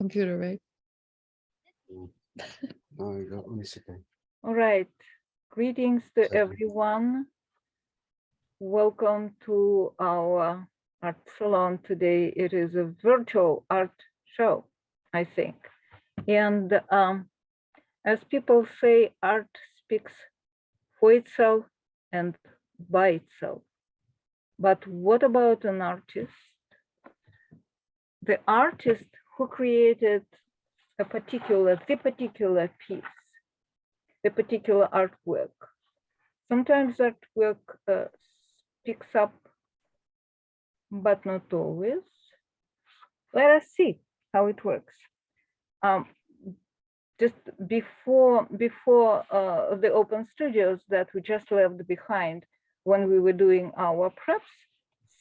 computer, right? All right. Greetings to everyone. Welcome to our art salon today. It is a virtual art show, I think. And as people say, art speaks for itself and by itself. But what about an artist? The artist who created the particular piece, the particular artwork. Sometimes artwork picks up, but not always. Let us see how it works. Just before the open studios that we just left behind when we were doing our preps,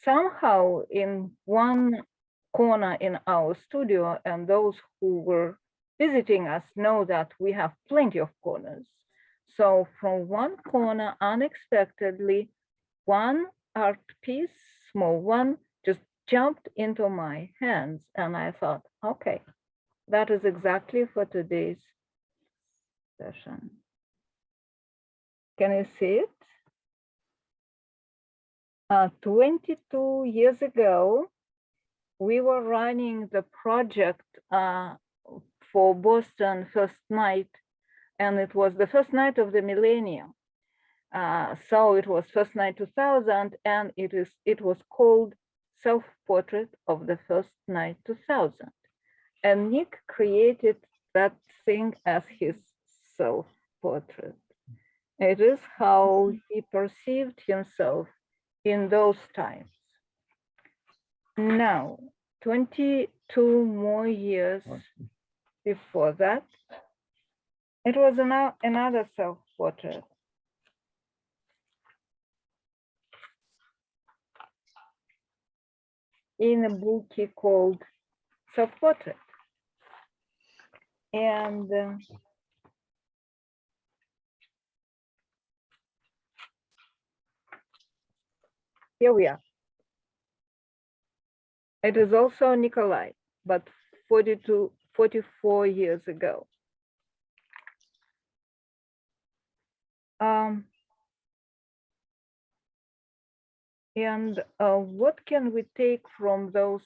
somehow in one corner in our studio, and those who were visiting us know that we have plenty of corners. So from one corner, unexpectedly, one art piece, small one, just jumped into my hands. And I thought, okay, that is exactly for today's session. Can you see it? 22 years ago, we were running the project for Boston First Night, and it was the first night of the millennium. So it was First Night 2000, and it was called Self-Portrait of the First Night 2000. And Nick created that thing as his self-portrait. It is how he perceived himself in those times. Now, 22 more years before that, it was another self-portrait. In a book called Self-Portrait. And here we are. It is also Nikolay, but 44 years ago. And what can we take from those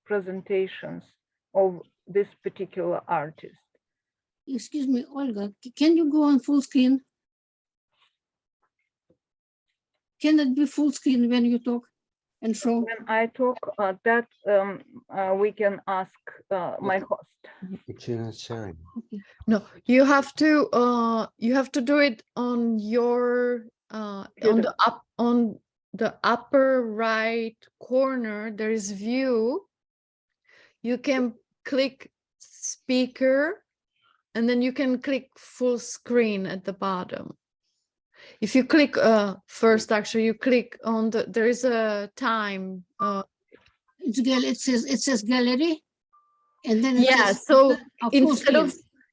presentations of this particular artist? Excuse me, Olga, can you go on full screen? Can it be full screen when you talk and show? When I talk, we can ask my host. Okay. No, you have to do it on your on the upper right corner. There is view. You can click speaker, and then you can click full screen at the bottom. If you click first, actually, you click on the. There is a time. It says gallery, and then yeah. says, So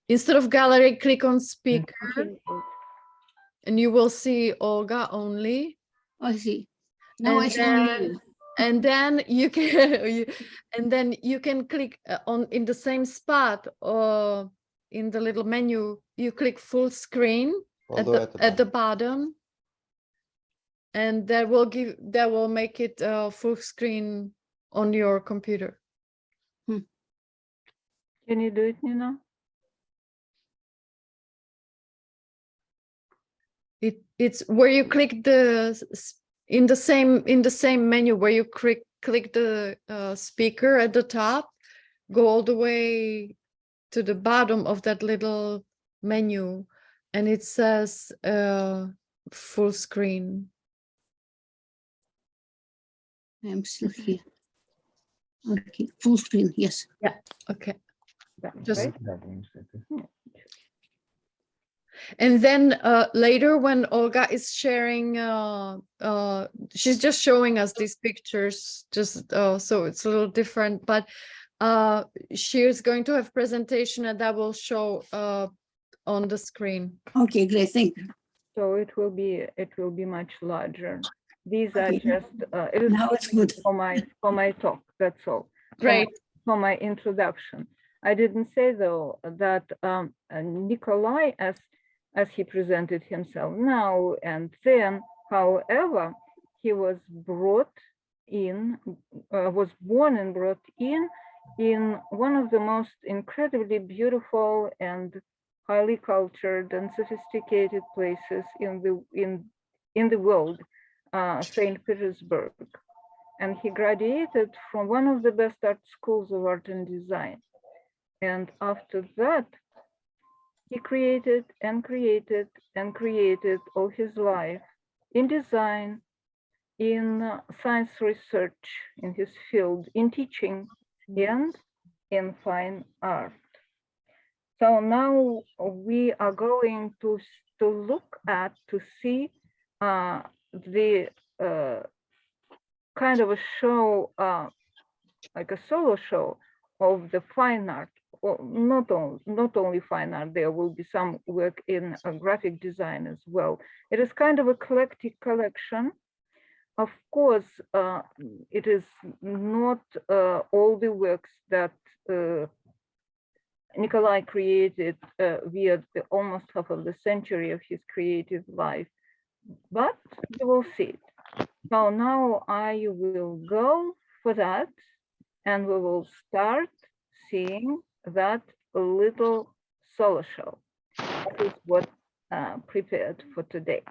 instead of gallery, click on speaker, and you will see Olga only. I see. Now I see only you. And then you can click on in the same spot or in the little menu. You click full screen at the bottom, and that will make it full screen on your computer. Can you do it, Nina? It's where you click in the same menu where you click the speaker at the top, go all the way to the bottom of that little menu, and it says full screen. I'm still here. Okay, full screen, yes. Yeah, okay. Just and then later when Olga is sharing, she's just showing us these pictures, just so it's a little different, but she is going to have presentation and that will show on the screen. Okay, great, thank you. So it will be much larger. These are just it is now it's good for my talk. That's all. Great. for my introduction. I didn't say though that Nikolay, as he presented himself now and then, however, he was brought in, was born and brought in one of the most incredibly beautiful and highly cultured and sophisticated places in the world, Saint Petersburg. And he graduated from one of the best art schools of art and design. And after that, he created and created and created all his life in design, in science research, in his field, in teaching, and in fine art. So now we are going to look at, to see the kind of a show, like a solo show of the fine art. Well, not only fine art, there will be some work in graphic design as well. It is kind of a eclectic collection. Of course, it is not all the works that Nikolay created via almost half of the century of his creative life, but you will see it. So now I will go for that, and we will start seeing that little solo show. That is what prepared for today.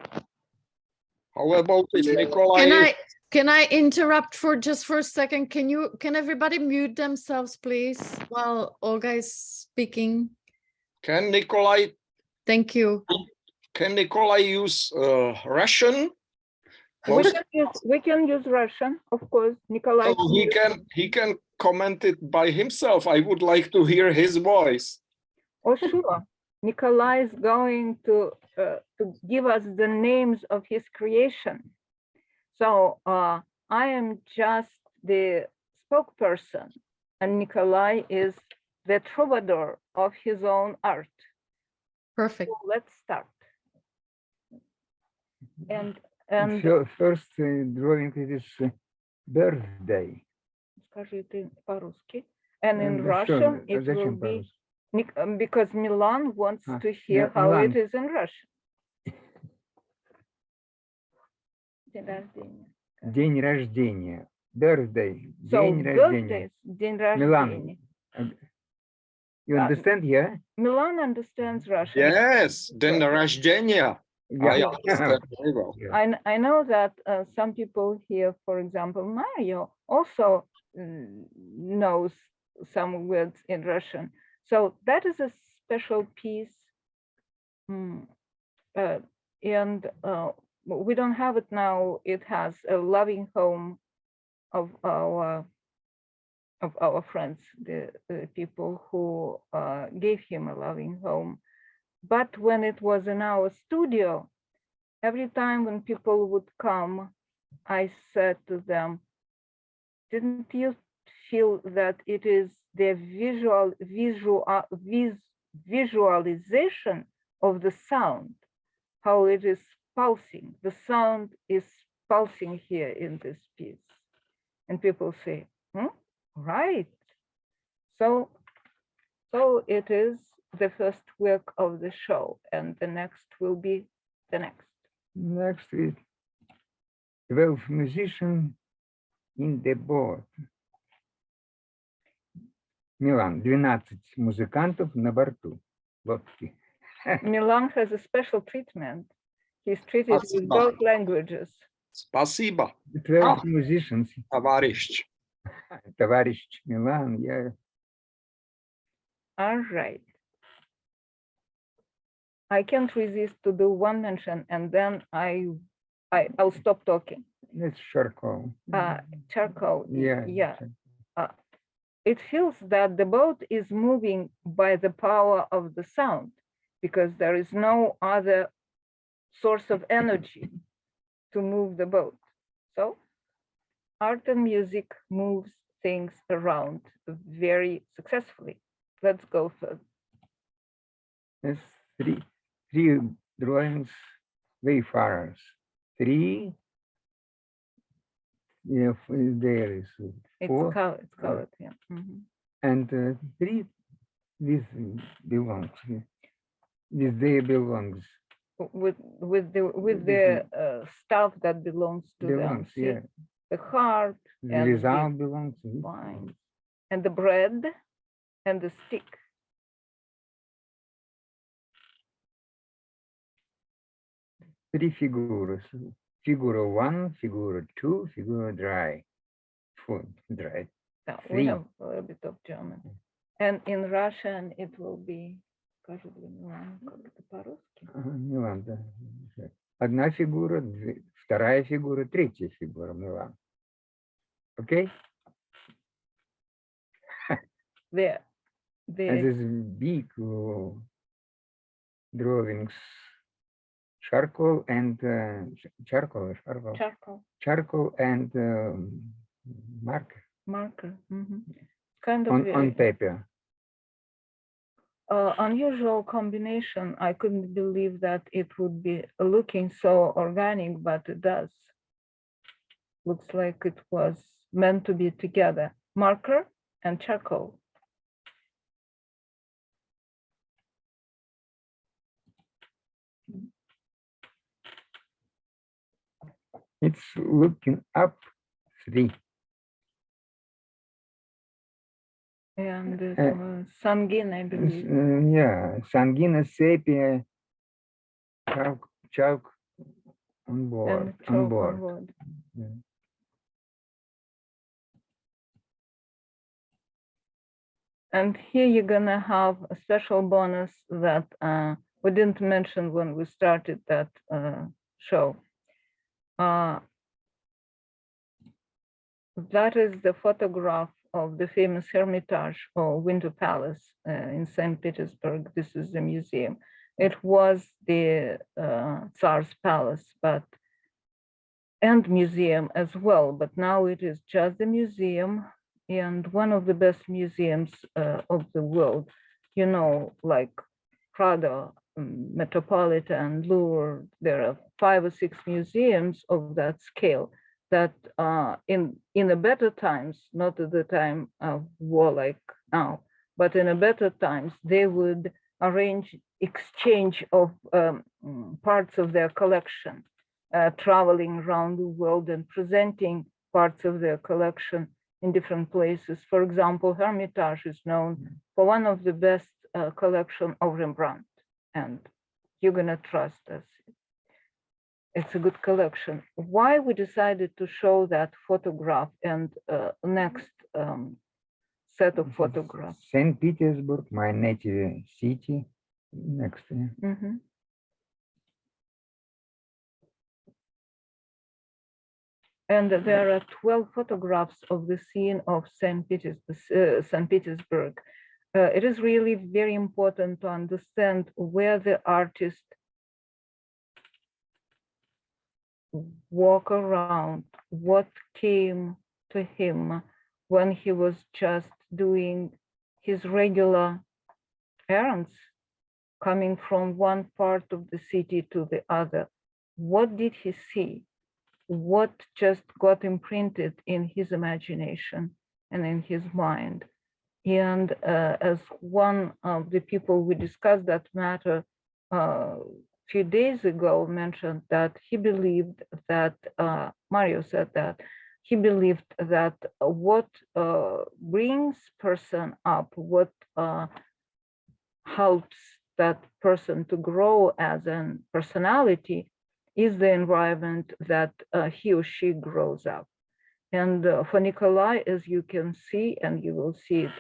How about if Nikolay? Can I interrupt for a second? Can everybody mute themselves, please, while Olga is speaking? Can Nikolay? Thank you. Can Nikolay use Russian? We can use Russian, of course. Nikolay. So he can comment it by himself. I would like to hear his voice. Oh, sure. Nikolay is going to give us the names of his creation. So I am just the spokesperson, and Nikolay is the troubadour of his own art. Perfect. So let's start. And first drawing it is birthday. And in Russian it will be, because Milan wants to hear how Milan. it is in Russian. День рождения. Birthday. So День рождения. birthdays, день рождения. Milan. You understand, yeah? Milan understands Russian. Yes, then Rождения. I understand very well. I know that some people here, for example, Mario, also knows some words in Russian. So that is a special piece. And we don't have it now. It has a loving home of our friends, the people who gave him a loving home. But when it was in our studio, every time when people would come, I said to them, didn't you feel that it is the visualization of the sound, how it is pulsing? The sound is pulsing here in this piece. And people say, right. So it is the first work of the show, and the next will be the next. Next is 12 musicians in the boat. Milan, 12 музыкантов на борту лодки. Milan has a special treatment. He's treated with both languages. Спасибо. 12 musicians. Товарищ. Товарищ Milan, yeah. All right. I can't resist to do one mention, and then I'll stop talking. It's charcoal. Charcoal. Yeah. It feels that the boat is moving by the power of the sound, because there is no other source of energy to move the boat. So art and music moves things around very successfully. Let's go further. There's three drawings, wayfarers. 3. Yeah, there is It's 4. colored, yeah. And 3, this belongs. This day belongs. with the stuff that belongs to them. See? Yeah. The heart The and result the belongs to this. wine and the bread and the stick. Three figures. Figure 1, figure 2, figure dry. Food, dry. Now, we Three. have a little bit of German. And in Russian, it will be, скажи для Миланы, как это по-русски? Милан, да. Одна фигура, вторая фигура, третья фигура, Милан. Okay? The And this big drawings, charcoal and charcoal and marker marker. Kind of on paper. Unusual combination. I couldn't believe that it would be looking so organic, but it does. Looks like it was meant to be together. Marker and charcoal. It's looking up 3. And it was Sangin, I believe. Yeah, Sangina sepia chalk on board. And chalk on board. Yeah. And here you're gonna have a special bonus that we didn't mention when we started that show. That is the photograph of the famous Hermitage or Winter Palace in Saint Petersburg. This is the museum. It was the Tsar's palace, and museum as well, but now it is just the museum and one of the best museums of the world. You know, like Prado, Metropolitan, Louvre, there are 5 or 6 museums of that scale that in the better times, not at the time of war like now, but in the better times, they would arrange exchange of parts of their collection, traveling around the world and presenting parts of their collection in different places. For example, Hermitage is known for one of the best collection of Rembrandt, and you're gonna trust us. It's a good collection. Why we decided to show that photograph and next set of photographs? Saint Petersburg, my native city, next. And there are 12 photographs of the scene of Saint Petersburg. It is really very important to understand where the artist walk around, what came to him when he was just doing his regular errands, coming from one part of the city to the other. What did he see? What just got imprinted in his imagination and in his mind? And as one of the people we discussed that matter few days ago mentioned that he believed that, Mario said that, he believed that what brings person up, what helps that person to grow as a personality is the environment that he or she grows up. And for Nikolay, as you can see, and you will see it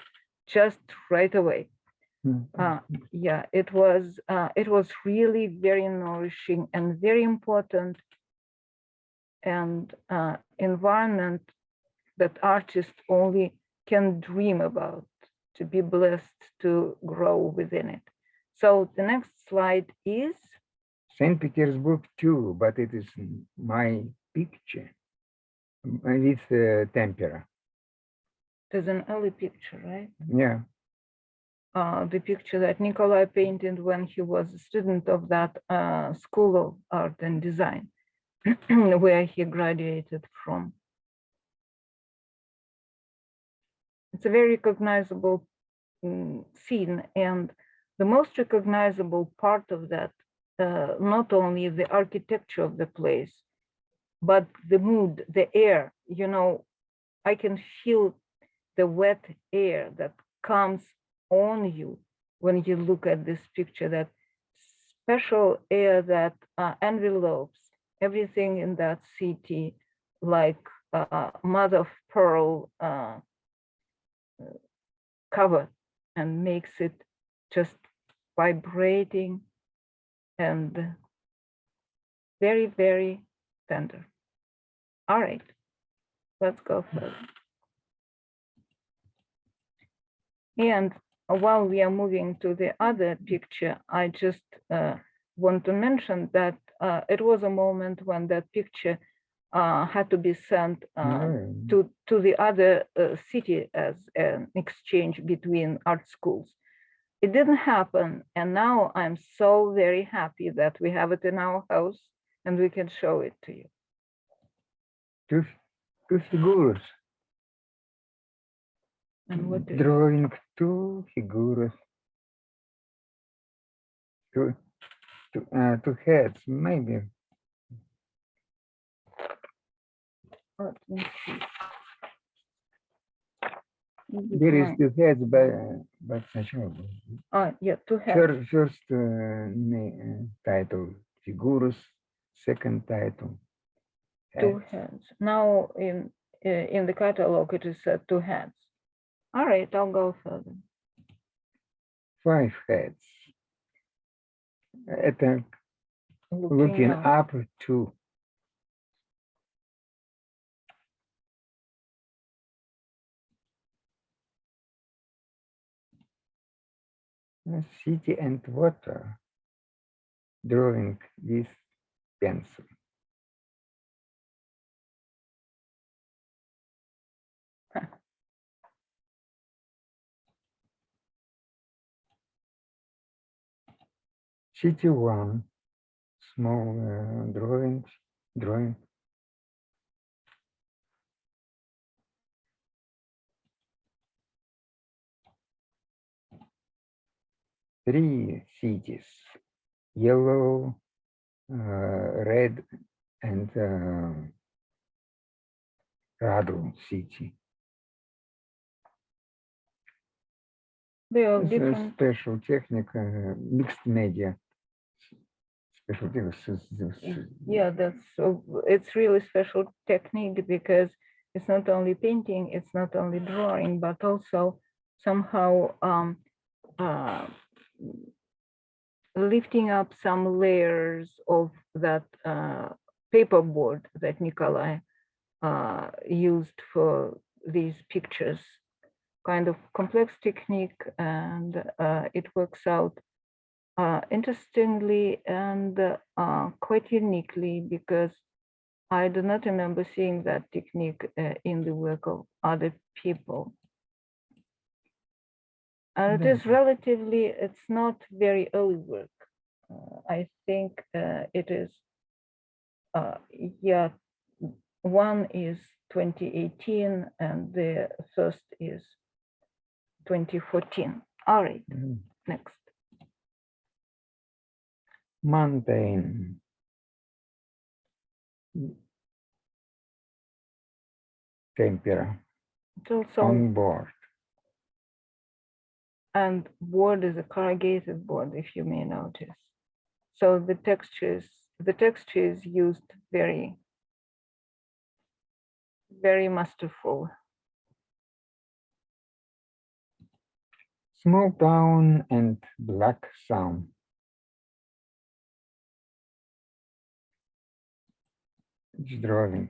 just right away, yeah, it was really very nourishing and very important, and environment that artists only can dream about, to be blessed to grow within it. So the next slide is Saint Petersburg too, but it is my picture with tempera. there's an early picture, right? Yeah. The picture that Nikolay painted when he was a student of that School of Art and Design, where he graduated from. it's a very recognizable scene, and the most recognizable part of that, not only the architecture of the place, but the mood, the air. You know, I can feel the wet air that comes on you when you look at this picture, that special air that envelopes everything in that city, like mother of pearl cover, and makes it just vibrating and very, very tender. All right, let's go further. And while we are moving to the other picture, I just want to mention that it was a moment when that picture had to be sent to the other city as an exchange between art schools. It didn't happen, and now I'm so very happy that we have it in our house and we can show it to you. Two figures. And what do Drawing two figures. Two heads, maybe. let me see. There is two heads, but сначала. Yeah, two heads. First title, figures. Second title, Two heads. Now in the catalog it is two heads. All right, I'll go further. 5 heads. Это looking up to. City and water, drawing with pencil. City 1, small drawing. 3 cities, yellow, red, and Radu city. They are It's different. a special technique, mixed media. Special technique. Yeah, it's really special technique, because it's not only painting, it's not only drawing, but also somehow lifting up some layers of that paperboard that Nikolay used for these pictures. Kind of complex technique, and it works out interestingly and quite uniquely, because I do not remember seeing that technique in the work of other people. And it is relatively, it's not very early work. I think it is, yeah, one is 2018 and the first is 2014. All right, next. Mountain. Tempera. It's also on board. And board is a corrugated board, if you may notice. So the texture is used very, very masterful. Small town and black sun. It's drawing.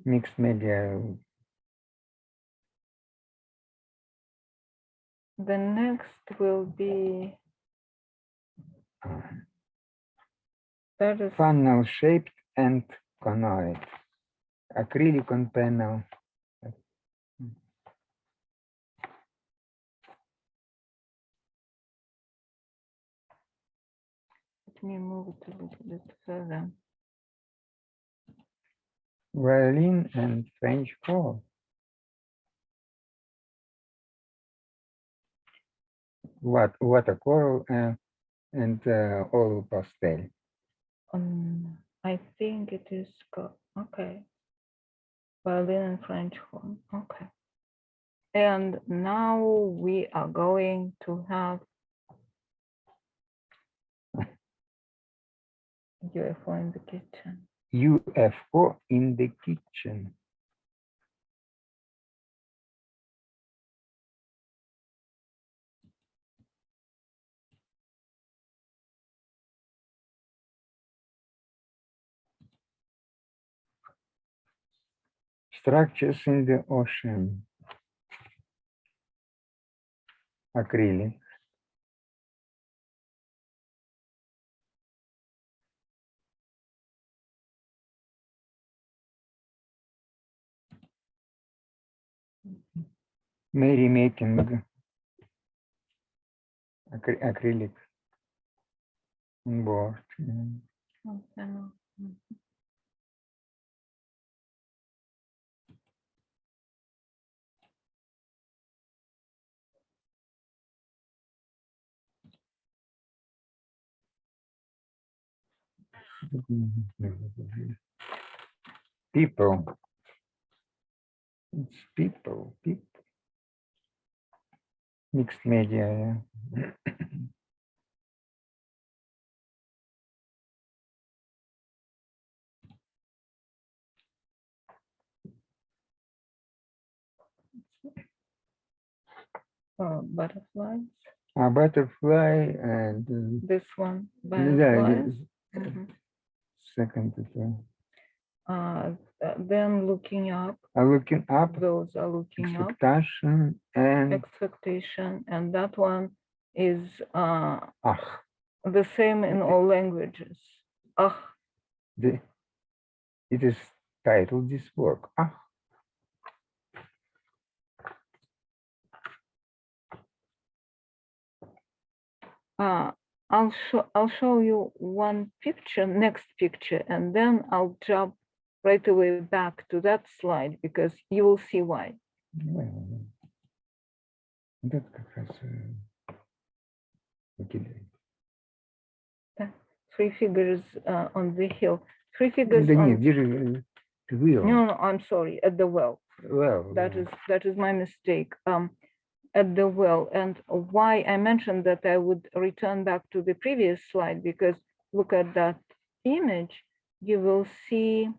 Mixed media. The next will be that is Funnel shaped and conoid. Acrylic on panel. Let me move it a little bit further. Violin and French horn. watercolor and oil pastel. I think it is okay. Violin and French horn. Okay. And now we are going to have UFO in the kitchen. UFO in the kitchen. Structures in the ocean. Acrylic. Mary making acrylic on board. Okay. People. It's people. Mixed media. Yeah. Butterflies. A butterfly and This one. yeah, Butterflies. second. Then looking up. Looking up. Those are looking up. Expectation and Expectation, and that one is ach. the same in all languages. Ach. It is titled this work. Ach. I'll show you one picture, next picture, and then I'll jump right away back to that slide because you will see why. Three figures on the hill. Three figures on. No, I'm sorry. At the well. Well, that is my mistake. At the well, and why I mentioned that I would return back to the previous slide, because look at that image, you will see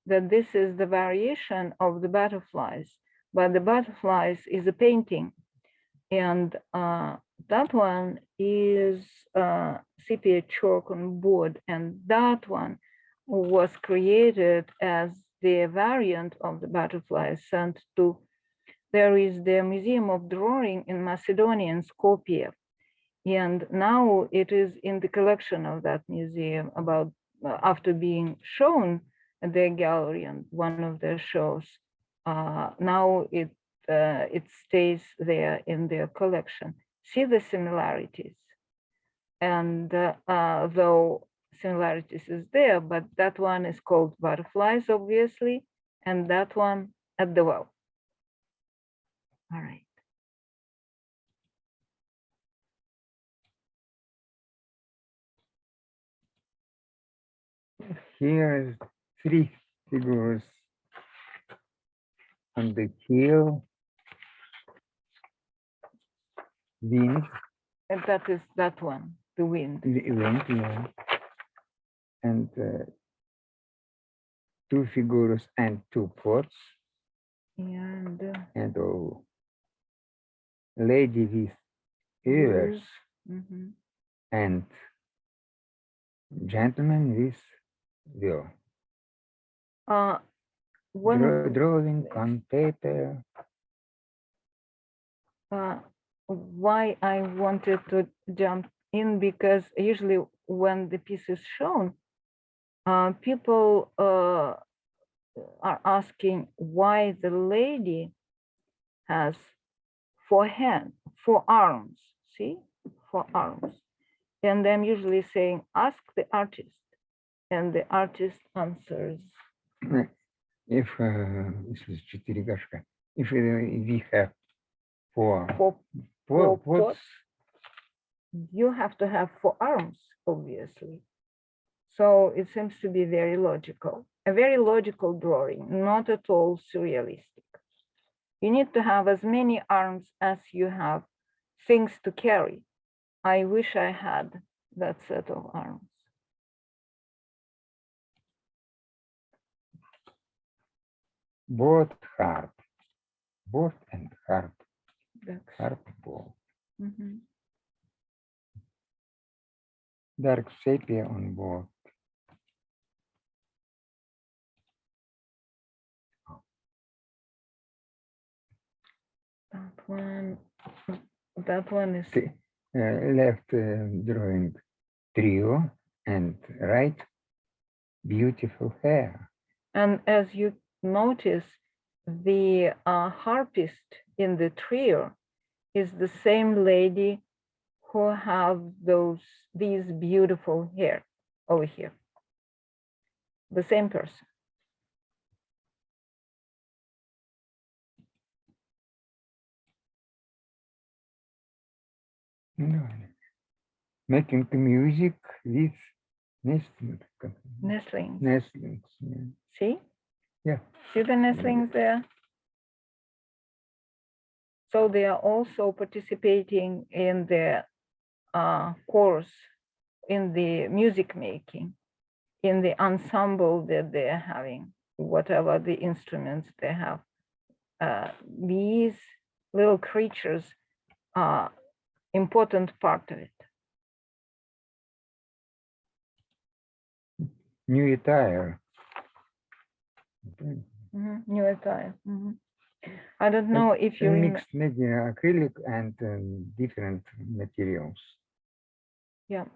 that this is the variation of the butterflies, but the butterflies is a painting, and that one is sepia chalk on board, and that one was created as the variant of the butterflies sent to. There is the Museum of Drawing in Macedonia in Skopje, and now it is in the collection of that museum. About after being shown at their gallery and one of their shows, now it stays there in their collection. See the similarities, and though similarities is there, but that one is called butterflies, obviously, and that one at the well. All right. Here is three figures on the hill. Wind. And that is that one, the wind. The wind, yeah. And two figures and two pots. And lady with ears and gentleman with wheel. Drawing on paper. Why I wanted to jump in, because usually when the piece is shown, people are asking why the lady has four arms, see, 4 arms. And I'm usually saying, ask the artist, and the artist answers. If we have four pots, you have to have 4 arms, obviously. So it seems to be very logical, a very logical drawing, not at all surrealistic. You need to have as many arms as you have things to carry. I wish I had that set of arms. Both hard. Both and hard. That's, Hard both. mhm. Dark sepia on both. That one is Left drawing trio and right beautiful hair. And as you notice, the harpist in the trio is the same lady who have these beautiful hair over here. The same person. No. Making the music with nestlings. Nestlings. Nestlings. Yeah. See? Yeah. See the nestlings there? So they are also participating in the course, in the music making, in the ensemble that they're having, whatever the instruments they have. These little creatures are important part of it. New attire. New attire. I don't know if you mixed media, acrylic and different materials. Yeah,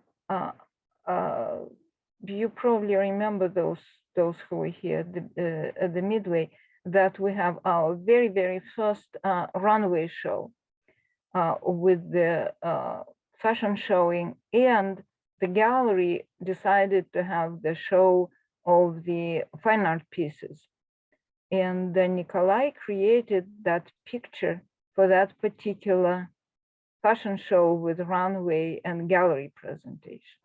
you probably remember those who were here at the Midway, that we have our very first runway show with the fashion showing, and the gallery decided to have the show of the fine art pieces. And then Nikolay created that picture for that particular fashion show with runway and gallery presentation.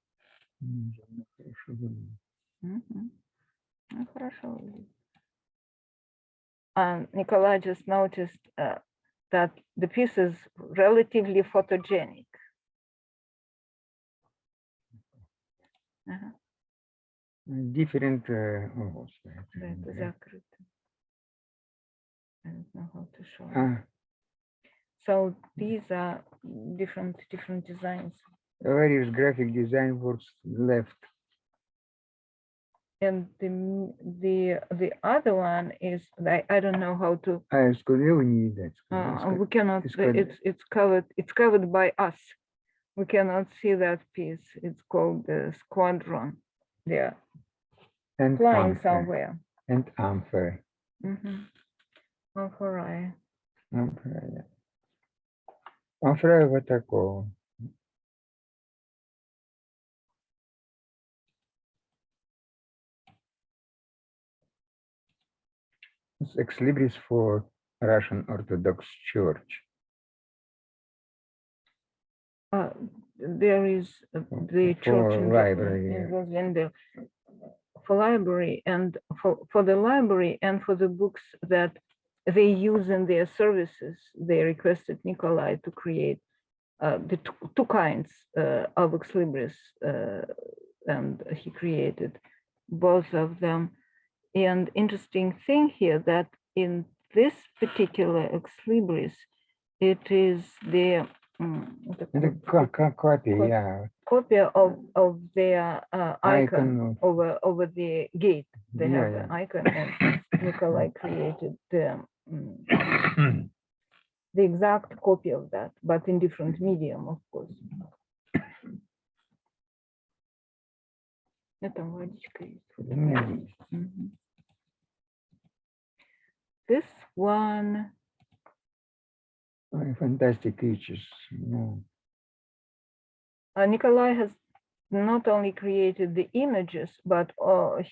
And Nikolay just noticed that the piece is relatively photogenic. Different. I don't know how to show it. So these are different designs. Various graphic design works left. And the other one is, I don't know how to. We cannot. It's covered by us. We cannot see that piece. It's called the Squadron. They're flying somewhere. And Ampere. Ampere. Ampere вот такого. It's ex libris for Russian Orthodox Church. There is the church in library. For library and for the library and for the books that they use in their services, they requested Nikolay to create the two kinds of ex libris, and he created both of them. And interesting thing here that in this particular ex libris, it is the copy of their icon over the gate. They have the icon, and Nikolay created the exact copy of that, but in different medium, of course. This one. Fantastic creatures. No. Nikolay has not only created the images, but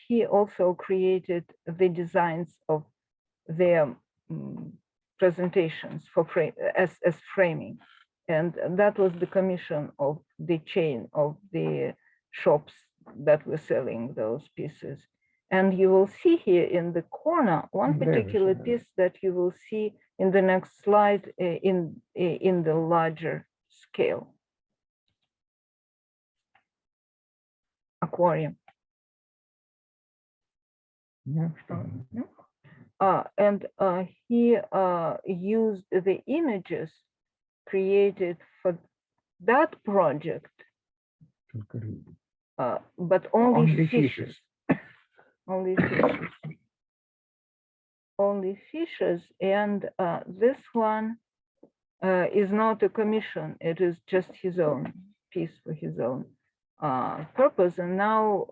he also created the designs of their presentations for as framing. And that was the commission of the chain of the shops that were selling those pieces. And you will see here in the corner one particular piece that you will see in the next slide in the larger scale. Aquarium. And he used the images created for that project, but only fishes. Only fishes. Only fishes. And this one is not a commission. It is just his own piece for his own purpose. And now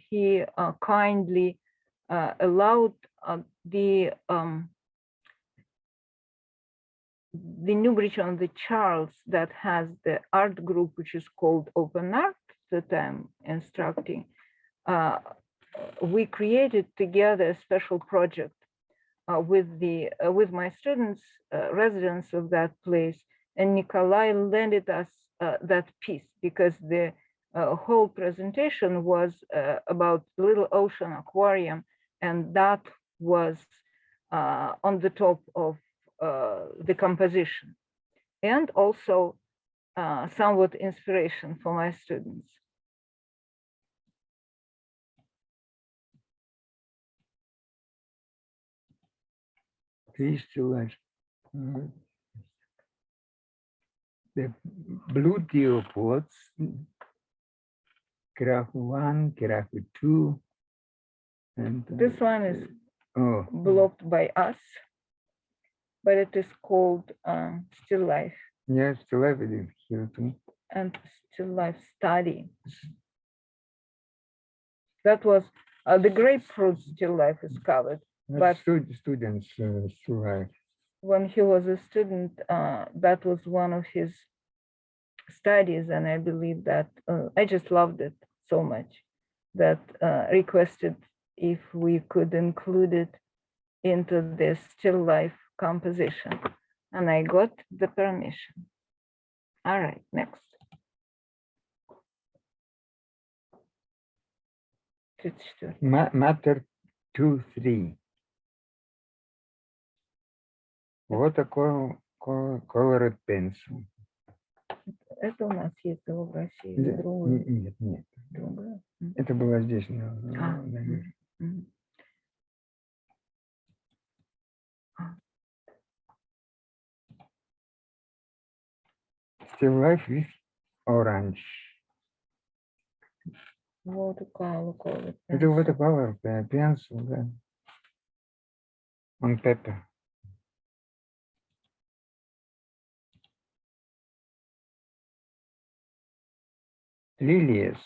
he kindly allowed the New Bridge on the Charles that has the art group, which is called Open Art, that I'm instructing. We created together a special project with my students, residents of that place, and Nikolay lended us that piece because the whole presentation was about Little Ocean Aquarium, and that was on the top of the composition, and also somewhat inspiration for my students. These two the blue theropods, Graph 1, Graph 2, and this one is blocked by us, but it is called Still Life. Yes, Still Life is here too. And Still Life Study. That was the grapefruit Still Life is covered. But students Still Life. When he was a student, that was one of his studies, and I believe that I just loved it so much that requested if we could include it into this Still Life composition, and I got the permission. All right, next. Matter 2-3. Вот такой colored pencil. Это у нас есть в России. Нет, нет. Другое. Это было здесь, наверное. Still Life with orange. Watercolor. Это watercolor pencil, да. On paper. Lilies,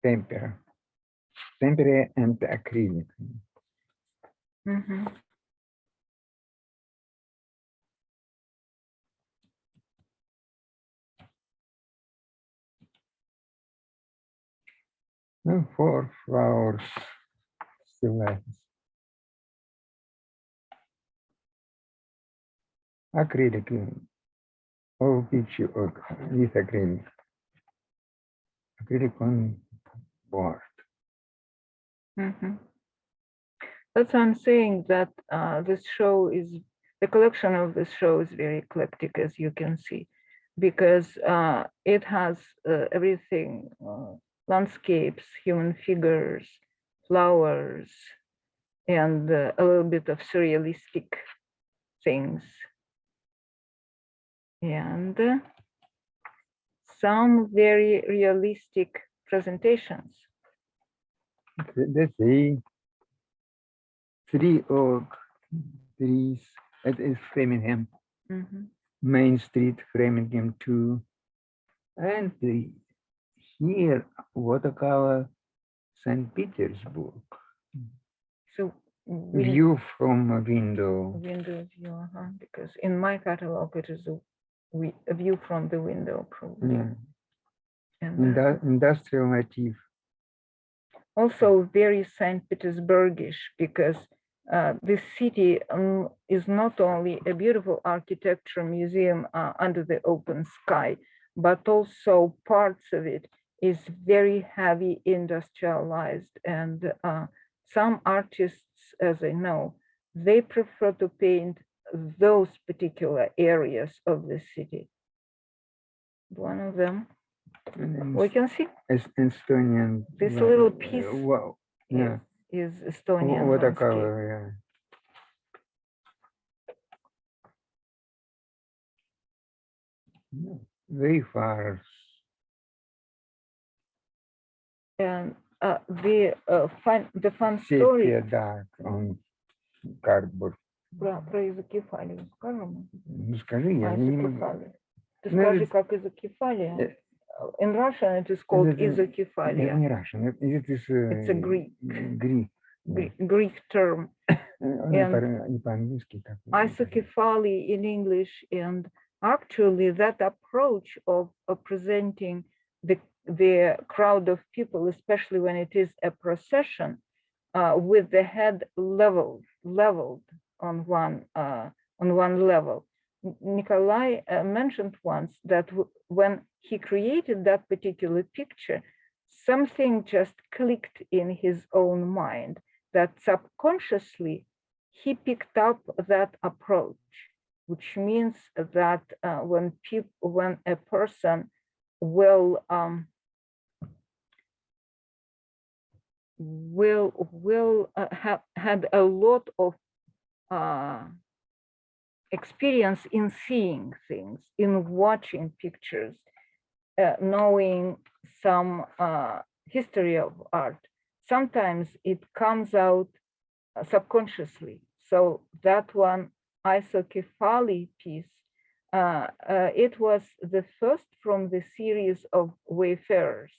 tempera and acrylic. No, 4 flowers, Still Life. Acrylic, all picture with acrylic. Acrylic on board. That's why I'm saying that this show is, the collection of this show is very eclectic, as you can see, because it has everything, landscapes, human figures, flowers, and a little bit of surrealistic things. And some very realistic presentations. Let's see. 3 oak trees. That is Framingham. Main Street, Framingham 2. And here, watercolor, Saint Petersburg. So view from a window. Window view, because in my catalog it is a view from the window, probably. Yeah. And industrial motif. Also very Saint Petersburgish, because this city is not only a beautiful architecture museum under the open sky, but also parts of it is very heavy industrialized. And some artists, as I know, they prefer to paint those particular areas of the city. One of them, we can see Estonian. this little piece Wow. Yeah. is Estonian What a landscape. color, yeah. Very far. And the fun story Sepia dark on cardboard. про изокефалию скажем. Ну скажи, я не могу. Изокефалия. Ты Ну, скажи, это- как изокефалия. In Russian it is called Это изокефалия. не Russian, it is It's a Greek. Greek term. Не по-английски. Isocephaly in English, and actually that approach of presenting the crowd of people, especially when it is a procession, with the head leveled on one level. Nikolay mentioned once that when he created that particular picture, something just clicked in his own mind, that subconsciously he picked up that approach, which means that when a person will have had a lot of experience in seeing things, in watching pictures, knowing some history of art, sometimes it comes out subconsciously. So that one isocephaly piece, it was the first from the series of wayfarers.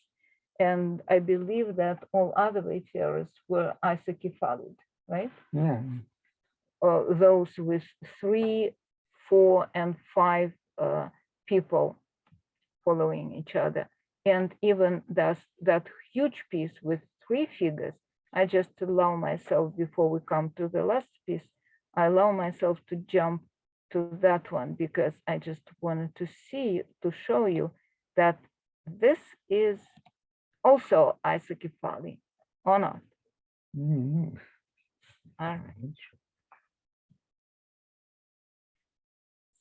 And I believe that all other wayfarers were isocephalic, right? Yeah. Those with 3, 4, and 5 people following each other. And even that huge piece with 3 figures, I just allow myself, before we come to the last piece, I allow myself to jump to that one because I just wanted to show you that this is also isocephaly, or not? Mm-hmm. All right.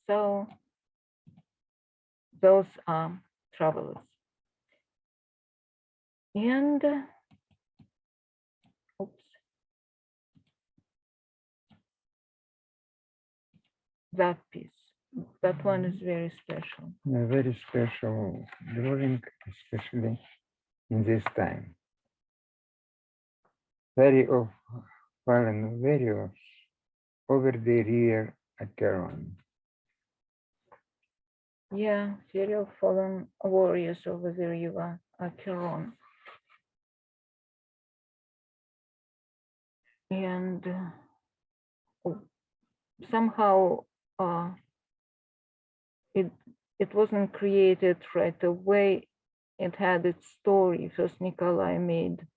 So those are travelers. And oops, that piece, that one is very special. A very special drawing, especially in this time. Very of fallen warriors over the rear at Caron. Yeah, serial fallen warriors over the river Acheron. And somehow it wasn't created right away. It had its story. First, Nikolay made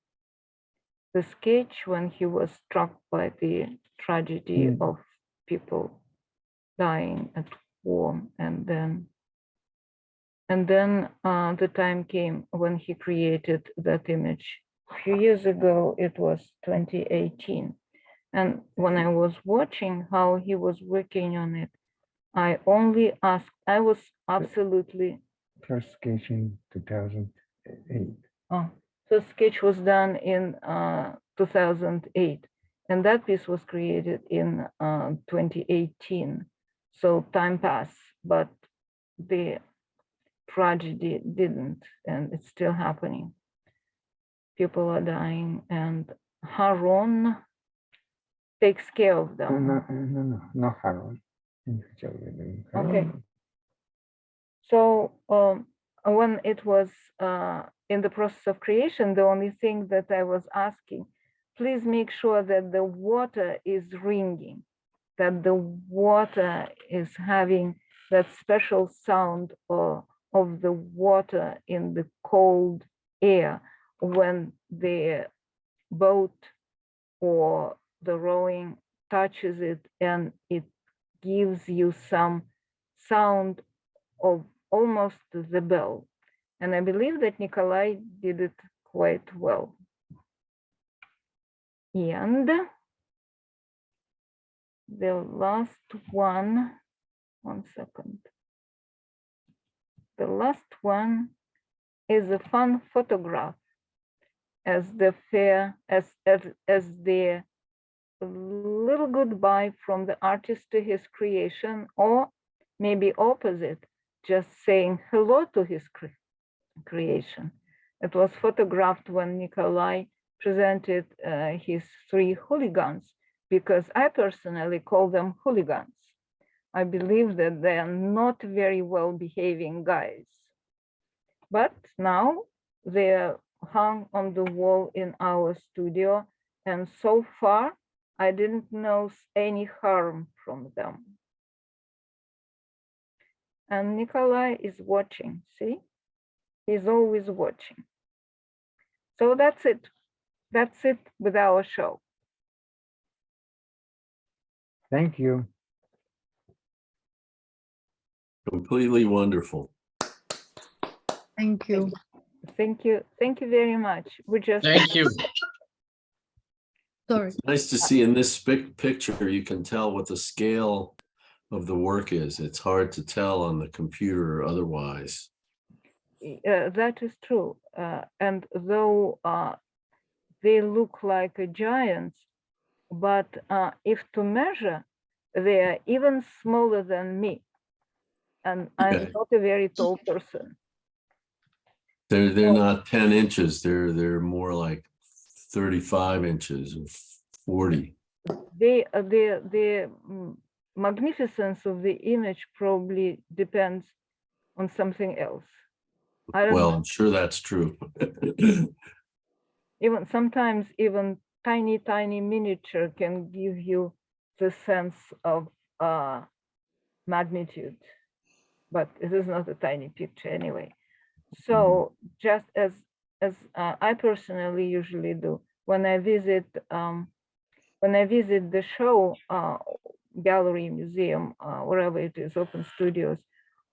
the sketch when he was struck by the tragedy of people dying at war, and then the time came when he created that image. A few years ago, it was 2018. And when I was watching how he was working on it, I only asked, I was absolutely. First sketch in 2008. Oh, so sketch was done in 2008. And that piece was created in 2018. So time passed, but the tragedy didn't, and it's still happening. People are dying, and Haron takes care of them. No Haron. Okay. So when it was in the process of creation, the only thing that I was asking, please make sure that the water is ringing, that the water is having that special sound of the water in the cold air when the boat or the rowing touches it and it gives you some sound of almost the bell. And I believe that Nikolay did it quite well. And the last one second. The last one is a fun photograph as the little goodbye from the artist to his creation, or maybe opposite, just saying hello to his creation. It was photographed when Nikolay presented his 3 hooligans, because I personally call them hooligans. I believe that they are not very well behaving guys, but now they are hung on the wall in our studio, and so far I didn't notice any harm from them. And Nikolay is watching, see? He's always watching. So that's it. That's it with our show. Thank you. Completely wonderful. Thank you. Thank you. Thank you very much. We just Thank you. Sorry. Nice to see in this picture, you can tell what the scale of the work is. It's hard to tell on the computer or otherwise. that is true. And though they look like giants, but if to measure, they are even smaller than me. And I'm Okay. not a very tall person. They're not 10 inches. They're more like 35 inches or 40. The magnificence of the image probably depends on something else. I don't Well, know. I'm sure that's true. Even sometimes even tiny miniature can give you the sense of magnitude, but it is not a tiny picture anyway. So just as I personally usually do when I visit the show gallery, museum, wherever it is, open studios,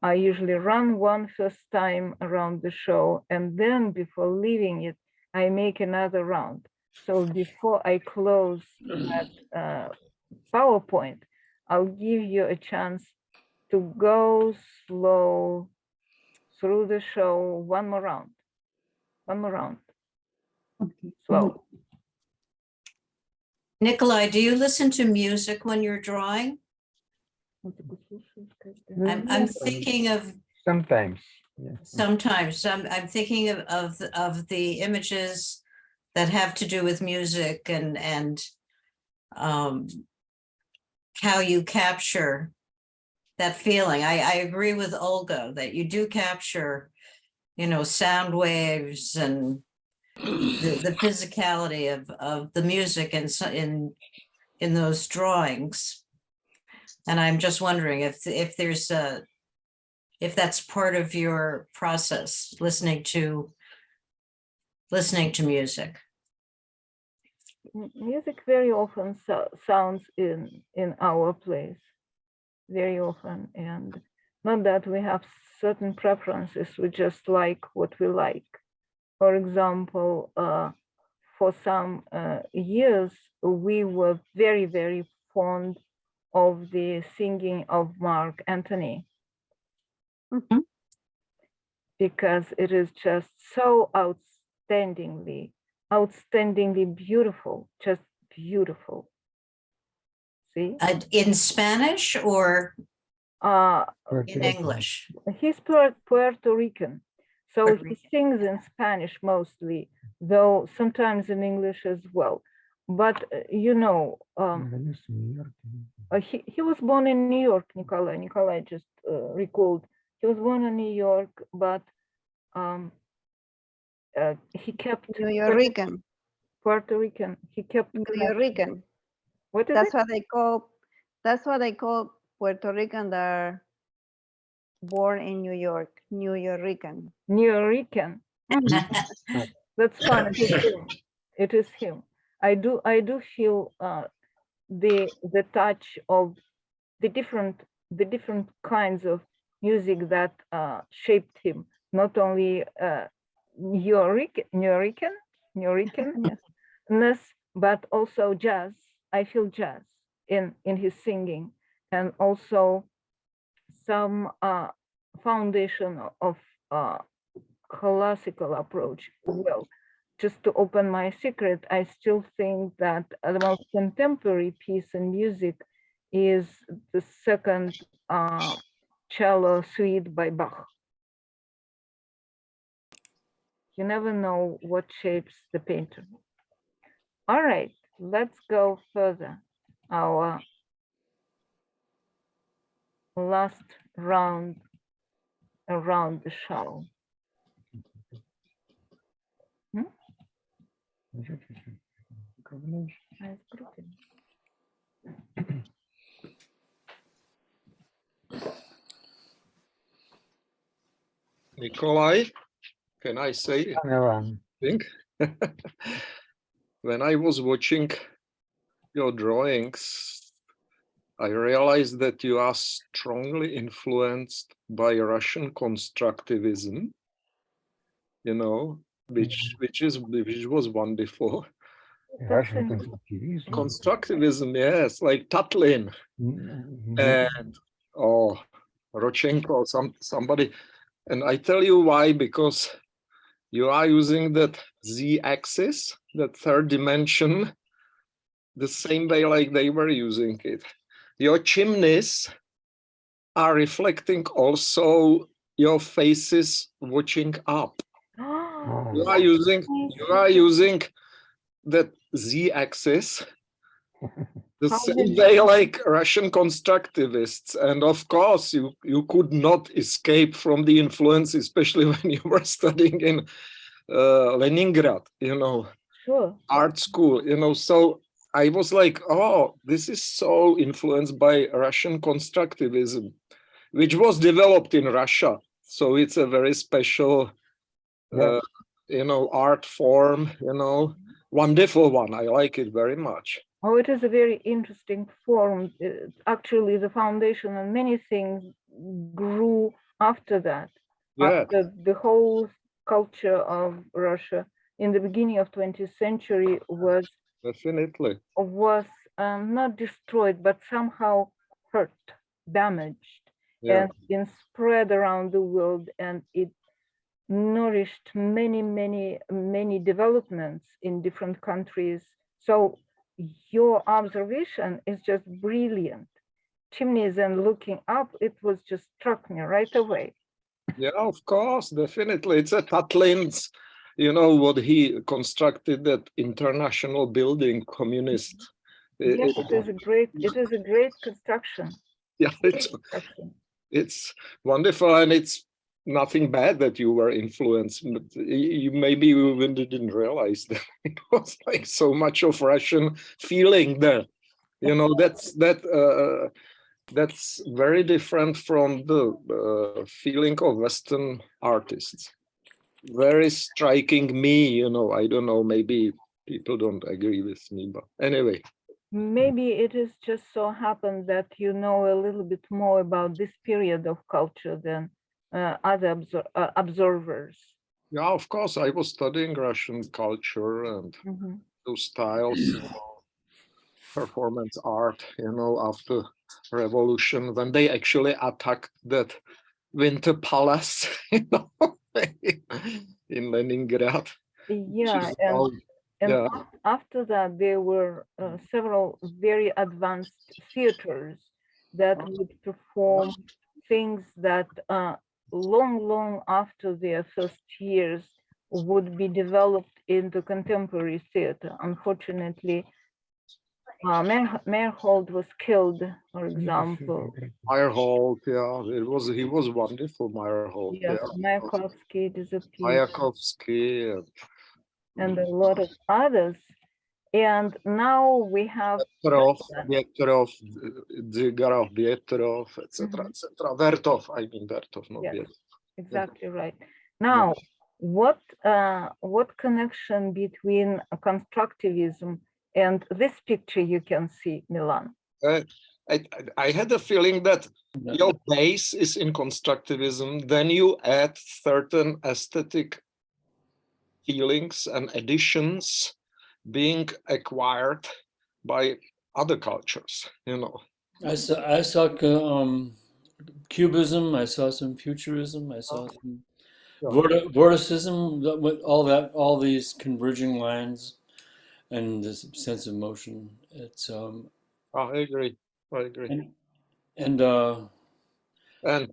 I usually run one first time around the show, and then before leaving it, I make another round. So before I close that PowerPoint, I'll give you a chance to go slow through the show, one more round, Okay. slow. Nikolay, do you listen to music when you're drawing? I'm thinking of Sometimes. Yeah. sometimes, I'm thinking of the images that have to do with music and how you capture that feeling. I agree with Olga that you do capture, sound waves and the physicality of the music and so in those drawings. And I'm just wondering if there's if that's part of your process, listening to music. Music very often sounds in our place, very often, and not that we have certain preferences, we just like what we like. For example, for some years, we were very, very fond of the singing of Mark Anthony. Mhm. Because it is just so outstandingly beautiful, just beautiful. See? In Spanish or in English? He's Puerto Rican, so Puerto he sings in Spanish mostly, though sometimes in English as well. But he was born in New York. Nikolay just recalled he was born in New York, but he kept New Rican. Puerto Rican. He kept New Rican. What is That's it? what they call. That's what they call Puerto Rican that are born in New York. New Rican. New Rican. That's fun. It is him. It is him. I do feel the touch of the different kinds of music that shaped him, not only Nuyorican, yes, but also jazz. I feel jazz in his singing, and also some foundation of classical approach. Well, just to open my secret, I still think that the most contemporary piece in music is the second cello suite by Bach. You never know what shapes the painter. All right, let's go further. Our last round around the show. Nikolay, can I say something? When I was watching your drawings, I realized that you are strongly influenced by Russian constructivism, you know, which was wonderful. Russian constructivism. Constructivism, yes, like Tatlin and Rodchenko, somebody. And I tell you why, because you are using that z-axis, that third dimension, the same way like they were using it. Your chimneys are reflecting also your faces watching up. You are using that z-axis the same way like Russian constructivists. And of course, you could not escape from the influence, especially when you were studying in Leningrad, you know, Sure. art school, you know. So I was like, oh, this is so influenced by Russian constructivism, which was developed in Russia. So it's a very special, you know, art form, you know, wonderful one. I like it very much. Oh, it is a very interesting form. Actually, the foundation and many things grew after that. Yeah. After the whole culture of Russia in the beginning of 20th century was Definitely not destroyed, but somehow hurt, damaged, yeah. and been spread around the world, and it nourished many developments in different countries. So your observation is just brilliant. Chimneys and looking up, it was just struck me right away. Yeah, of course, definitely. It's a Tatlin's, you know, what he constructed, that international building, communist. Yes, it is a great construction. Yeah, it's wonderful, and it's nothing bad that you were influenced. But you maybe even didn't realize that it was like so much of Russian feeling there. You know, that's very different from the feeling of Western artists. Very striking me, you know. I don't know, maybe people don't agree with me, but anyway. Maybe it is just so happened that you know a little bit more about this period of culture than other observers. Yeah, of course, I was studying Russian culture and those styles, you know, performance art, you know, after revolution, when they actually attacked that Winter Palace, you know, in Leningrad. Yeah, and after that, there were several very advanced theaters that would perform things that long after their first years would be developed into contemporary theater. Unfortunately, Meyerhold was killed, for example. Meyerhold, yeah, he was wonderful, Meyerhold. Yes, yeah. Mayakovsky disappeared. Mayakovsky and a lot of others. And now we have Vietrov, etc., etc. Vertov, I mean Vertov, not yes, Vietrov. Exactly right. Now, what connection between constructivism And this picture you can see, Milan. I had a feeling that your base is in constructivism, then you add certain aesthetic feelings and additions being acquired by other cultures, you know. I saw Cubism. I saw some Futurism. I saw some Vorticism. All these converging lines and this sense of motion. It's I agree. and And I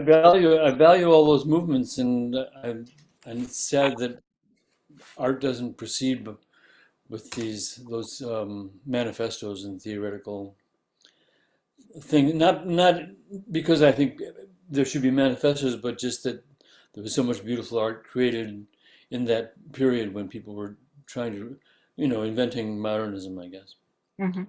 value all those movements, and it's sad that art doesn't proceed with those manifestos and theoretical thing. Not because I think there should be manifestos, but just that there was so much beautiful art created in that period when people were trying to, inventing modernism, I guess. Mm-hmm.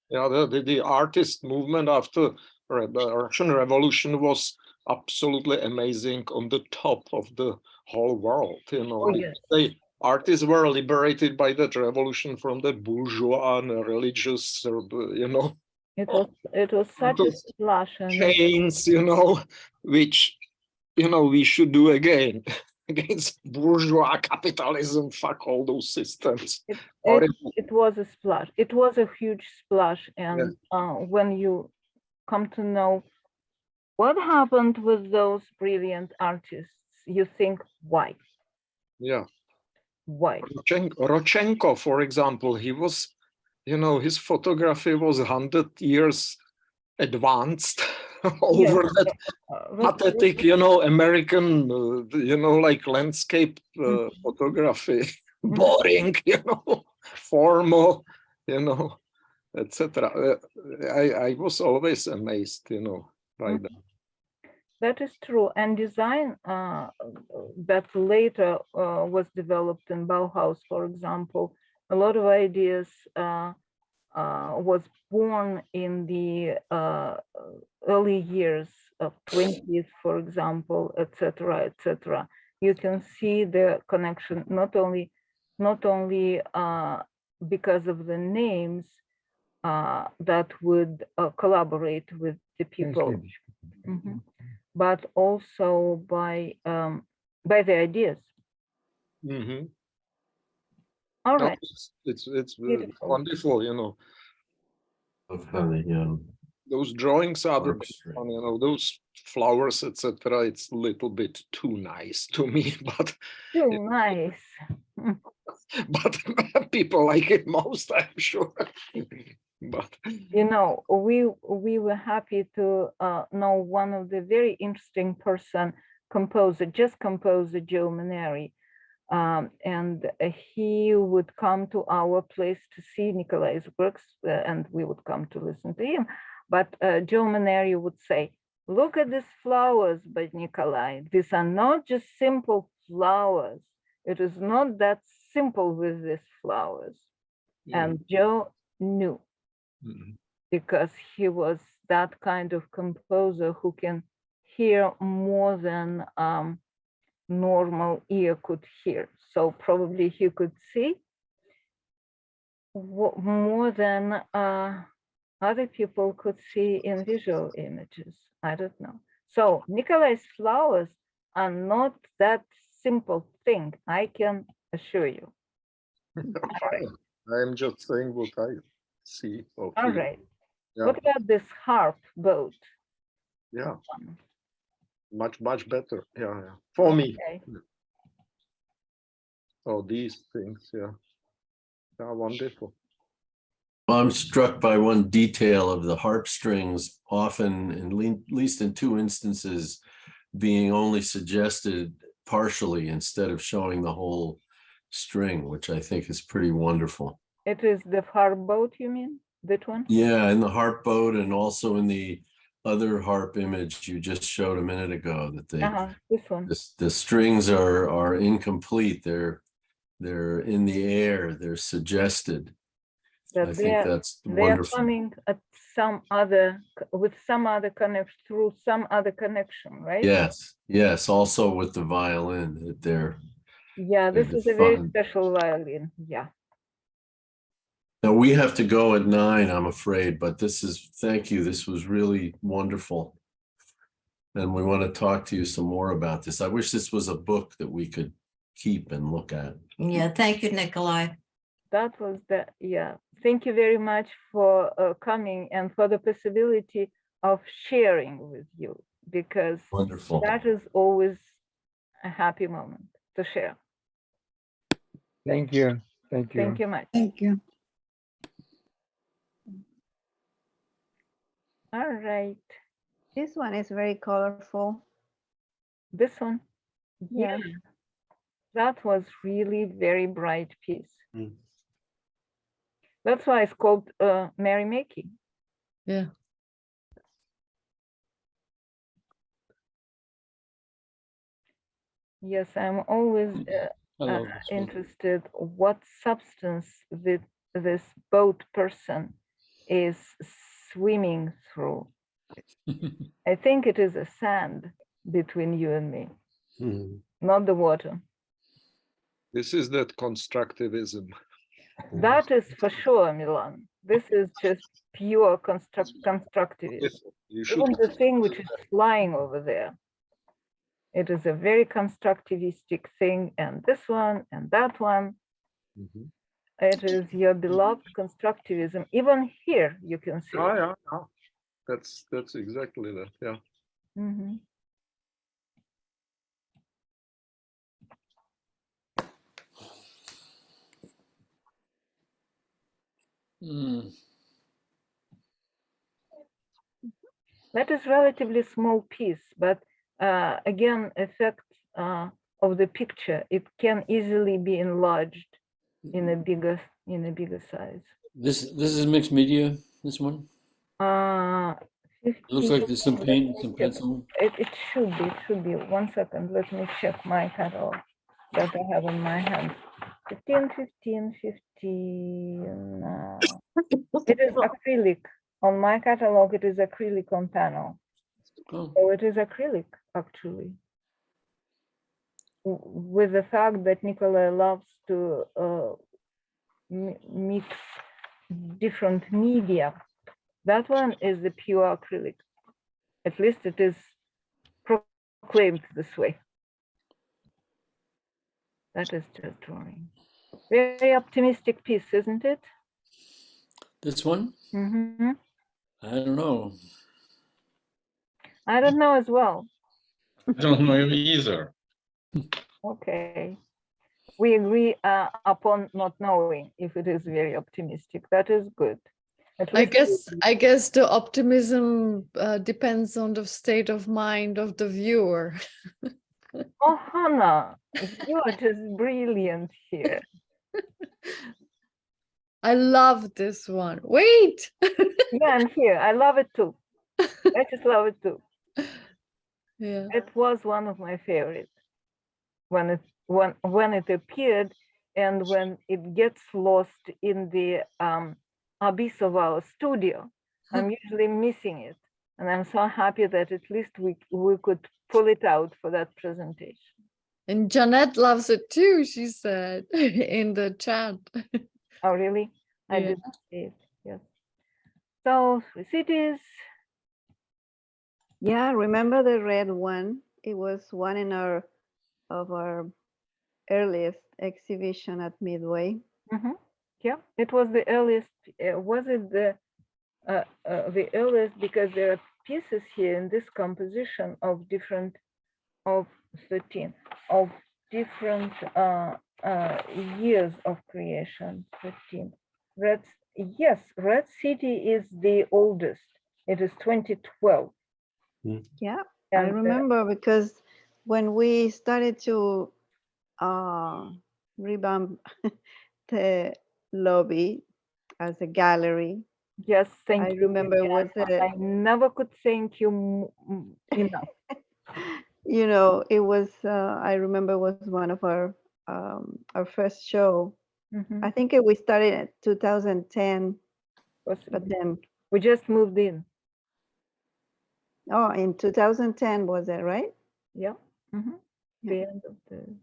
Yeah, the artist movement after the Russian Revolution was absolutely amazing on the top of the whole world. You know, Oh, yes. the artists were liberated by that revolution from the bourgeois and religious, It was such a splash and chains, which we should do again against bourgeois capitalism. Fuck all those systems. It was a splash. It was a huge splash, and when you come to know what happened with those brilliant artists, you think, why? Yeah. Why? Rodchenko, for example, he was, his photography was 100 years advanced over that pathetic, American, like landscape photography, boring, formal, etc. I was always amazed, by that. That is true. And design that later was developed in Bauhaus, for example, a lot of ideas was born in the early years of 20th, for example, etc., etc. You can see the connection not only because of the names that would collaborate with the people, but also by the ideas. Mm-hmm. All right. It's wonderful, Of how they, those drawings are those flowers, etc. It's a little bit too nice to me, but too nice. But people like it most, I'm sure. But we were happy to know one of the very interesting composer, Joe Maneri. And he would come to our place to see Nikolay's works, and we would come to listen to him. But Joe Maneri would say, look at these flowers by Nikolay. These are not just simple flowers. It is not that simple with these flowers. And Joe knew, because he was that kind of composer who can hear more than normal ear could hear. So probably he could see more than other people could see in visual images. I don't know. So Nikolay's flowers are not that simple thing, I can assure you. I'm just saying what I see. All right. Yeah. What about this harp boat? Yeah. Much better. Yeah. For me. Oh, these things, yeah. They are wonderful. I'm struck by one detail of the harp strings, often, at least in two instances, being only suggested partially instead of showing the whole string, which I think is pretty wonderful. It is the harp boat, you mean? That one? Yeah, in the harp boat, and also in the other harp image you just showed a minute ago, that this one. The strings are incomplete. They're in the air. They're suggested. That I think that's wonderful. They're coming at with some other connection, through some other connection, right? Yes. Also with the violin, that this is a very special violin. Yeah. Now we have to go at 9, I'm afraid, but thank you. This was really wonderful. And we want to talk to you some more about this. I wish this was a book that we could keep and look at. Yeah, thank you, Nikolay. That was yeah. Thank you very much for coming and for the possibility of sharing with you, because Wonderful. that is always a happy moment to share. Thank you. Thank you. Thank you much. Thank you. All right. This one is very colorful. This one. Yeah. That was really very bright piece. Mm. That's why it's called merrymaking. Yeah. Yes, I'm always I love this one. interested what substance this boat person is swimming through. I think it is a sand between you and me, Hmm. not the water. This is that constructivism. That is for sure, Milan. This is just pure constructivism. You should. Even the thing which is flying over there, it is a very constructivistic thing, and this one and that one. Mhm. It is your beloved constructivism. Even here, you can see. Oh, it. yeah, yeah. That's exactly that. Yeah. Mhm. Mm. That is relatively small piece, but again, effect of the picture, it can easily be enlarged in a bigger size. This is mixed media. This one. It looks like there's some paint and some pencil. It should be. 1 second, let me check my catalog that I have in my hand. 15, 15, 15. It is acrylic. On my catalog, it is acrylic on panel. Oh, So it is acrylic, actually. With the fact that Nikolay loves to mix different media, that one is the pure acrylic. At least it is proclaimed this way. That is just drawing. Very optimistic piece, isn't it? this one. Mm-hmm. I don't know. I don't know as well. I don't know either. Okay. We agree upon not knowing if it is very optimistic. That is good. I guess the optimism depends on the state of mind of the viewer. Oh, Hannah, you are just brilliant here. I love this one. Wait. Yeah, I'm here. I love it too. I just love it too. Yeah. It was one of my favorites when it appeared, and when it gets lost in the abyss of our studio. I'm usually missing it, and I'm so happy that at least we could pull it out for that presentation. And Jeanette loves it too, she said in the chat. Oh, really? I Yeah. didn't see it. Yes. So 3 cities. Yeah, remember the red one? It was one of our earliest exhibition at Midway. Mm-hmm. Yeah, it was the earliest. Was it the earliest, because there are pieces here in this composition of different, of 13, of different years of creation. 13. Yes, Red City is the oldest. It is 2012. Yeah, And I remember because when we started to revamp the lobby as a gallery, yes, thank I you. remember it was I never could thank you enough. you know, it was I remember it was one of our first show. Mhm. I think we started in 2010, but then We just moved in. oh, in 2010 was it, right? Yeah. Mhm. Yeah. The end of the.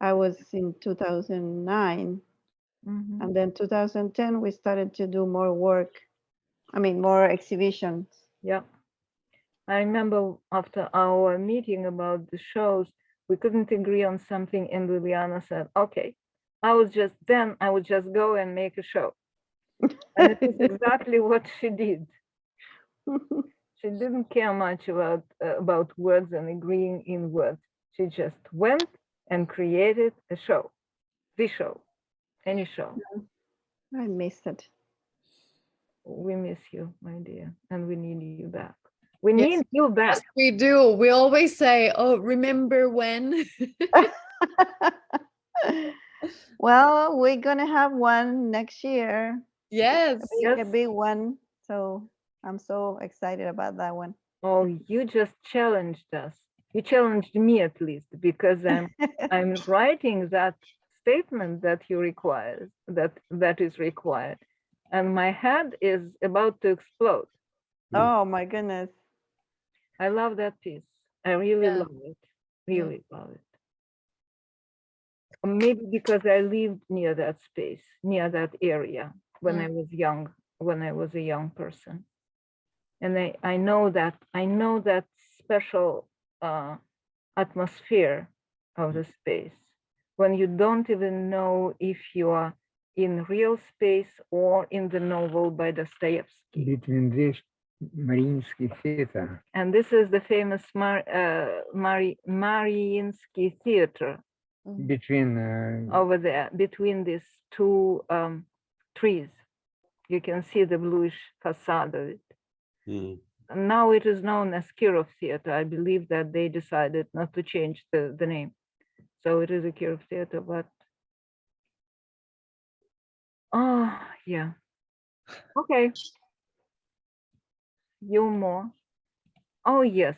I was in 2009. Mhm. And then 2010, we started to do more work. I mean, more exhibitions. Yeah. I remember after our meeting about the shows, we couldn't agree on something, and Liliana said, okay, I would just go and make a show. And it is exactly what she did. She didn't care much about words and agreeing in words. She just went and created a show, the show, any show. I missed it. We miss you, my dear, and we need you back. We Yes, need you back. Yes, we do. We always say, oh, remember when? Well, we're gonna have one next year, Yes. a big one. So I'm so excited about that one. Oh, you just challenged us. You challenged me at least, because I'm writing that statement that you require, that is required, and my head is about to explode. Oh my goodness. I love that piece. I really Yeah. love it. Really love it. Maybe because I lived near that space, near that area when I was young, when I was a young person. And I know that special atmosphere of the space when you don't even know if you are in real space or in the novel by Dostoevsky. Between this Mariinsky Theater. And this is the famous Mariinsky Theater Between over there, between these two trees. You can see the bluish facade of it. Now it is known as Kirov Theater. I believe that they decided not to change the name. So it is a Kirov Theater, but oh, yeah. Okay. You more. Oh, yes.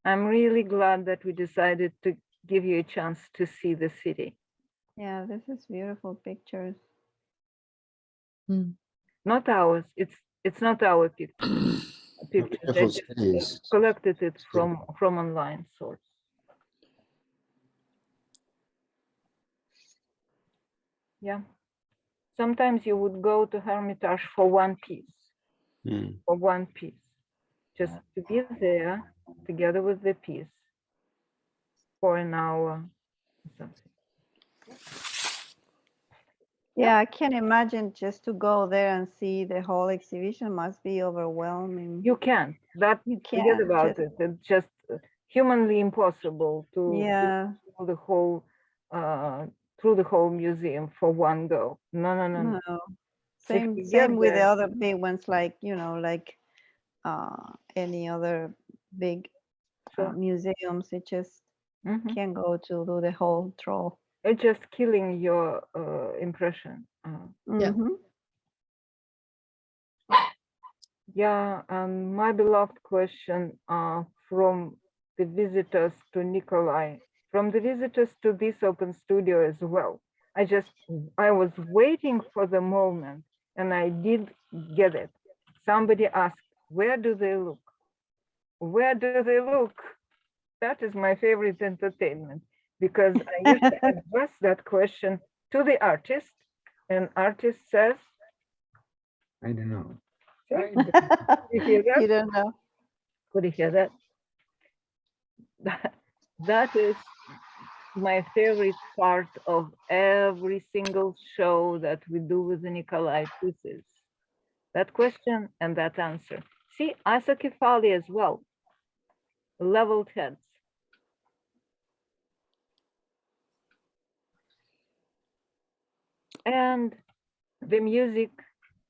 I'm really glad that we decided to give you a chance to see the city. Yeah, this is beautiful pictures. Not ours. It's not our picture. Pictures. I just collected it from online source. Yeah. Sometimes you would go to Hermitage for one piece. For one piece. Just to be there together with the piece for an hour or something. Yeah, I can't imagine just to go there and see the whole exhibition must be overwhelming. You can't. That You forget can't. about it. It's just humanly impossible to Yeah. do the whole through the whole museum for one go. No. No. If Same you same get with the there- other big ones, like like any other big Sure. museums. It just Mhm. can't go to do the whole tour. It's just killing your impression. Yeah. Yeah, my beloved question from the visitors to Nikolay, from the visitors to this open studio as well. I was waiting for the moment and I did get it. Somebody asked, where do they look? Where do they look? That is my favorite entertainment because I used to address that question to the artist and artist says, I don't know. could you hear that? You don't know. Could you hear that? That is my favorite part of every single show that we do with the Nikolay pieces. That question and that answer. See, isocephaly as well. Leveled heads. And the music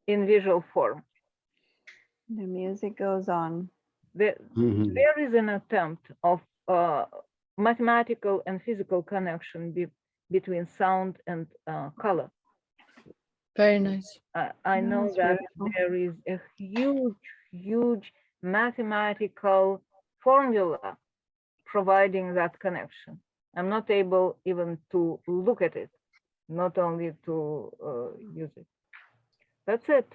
in visual form. The music goes on. There is an attempt of mathematical and physical connection between sound and color. Very nice. I know That's that beautiful. there is a huge mathematical formula providing that connection. I'm not able even to look at it, not only to use it. That's it.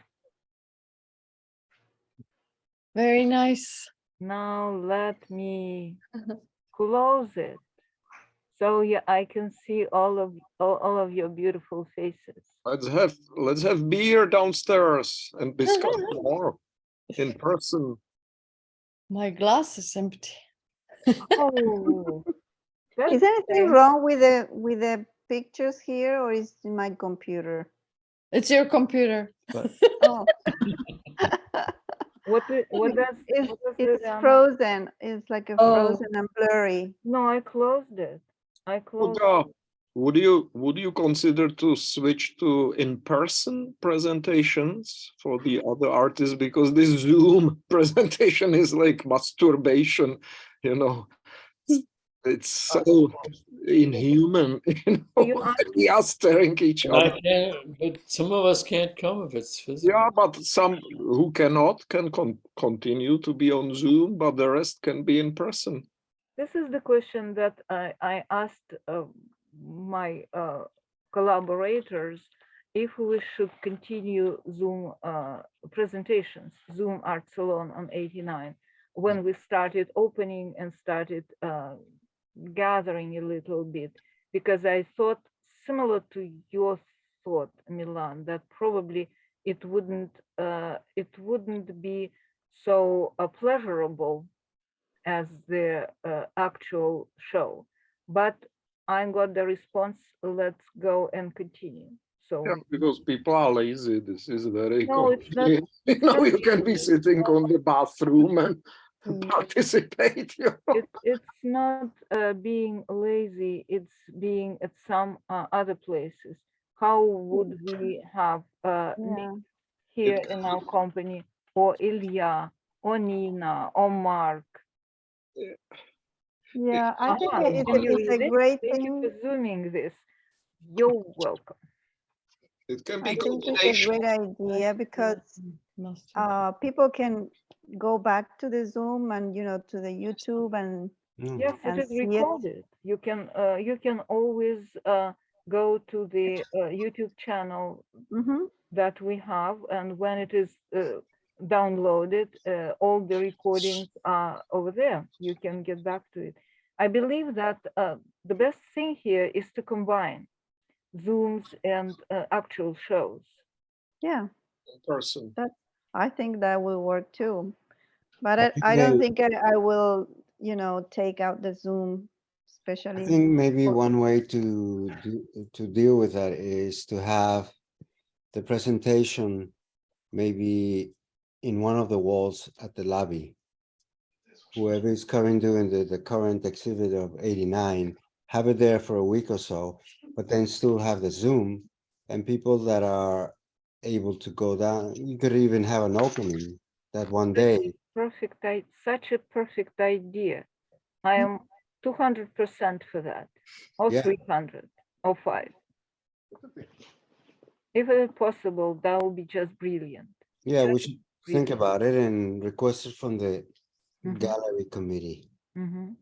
Very nice. Now let me close it. So yeah, I can see all of your beautiful faces. Let's have beer downstairs and discuss more in person. My glass is empty. Oh, that's Is anything shame. wrong with the pictures here, or is it my computer? It's your computer. Oh, What does it's Liliana- frozen. It's like a Oh. frozen and blurry. No, I closed it. I closed. Would you consider to switch to in-person presentations for the other artists, because this Zoom presentation is like masturbation, you know. It's so inhuman, you know. We are staring each And I other. can't, but some of us can't come if it's physical. Yeah, but some who cannot can continue to be on Zoom, but the rest can be in person. This is the question that I asked my collaborators, if we should continue Zoom presentations, Zoom Art Salon on 89, when we started opening and started gathering a little bit, because I thought, similar to your thought, Milan, that probably it wouldn't be so pleasurable as the actual show. But I got the response, let's go and continue. So Yeah, because people are lazy. This is very no, it's not. you know, you can be sitting on the bathroom and participate. You know? It's not being lazy, it's being at some other places. How would we have Nick here in our company, or Ilya, or Nina, or Mark? Yeah, I think Aha, it's can you a read it? great Thank you thing. for zooming this. You're welcome. It can I be think it's a combination. great idea because people can go back to the Zoom and to the YouTube and Yes, it and is see it. recorded. You can always go to the YouTube channel that we have, and when it is downloaded, all the recordings are over there. You can get back to it. I believe that the best thing here is to combine Zooms and actual shows. Yeah, In person. I think that will work too. But I think don't they- think I will, take out the Zoom, I especially. think maybe for- one way to deal with that is to have the presentation maybe in one of the walls at the lobby. Whoever is coming doing the current exhibit of 89, have it there for a week or so, but then still have the Zoom, and people that are able to go down, you could even have an opening that one day. Perfect, such a perfect idea. I am 200% for that, or Yeah. 300, or 5. If it is possible, that would be just brilliant. Yeah, we should think Really. about it and request it from the Mhm. gallery committee. Mhm.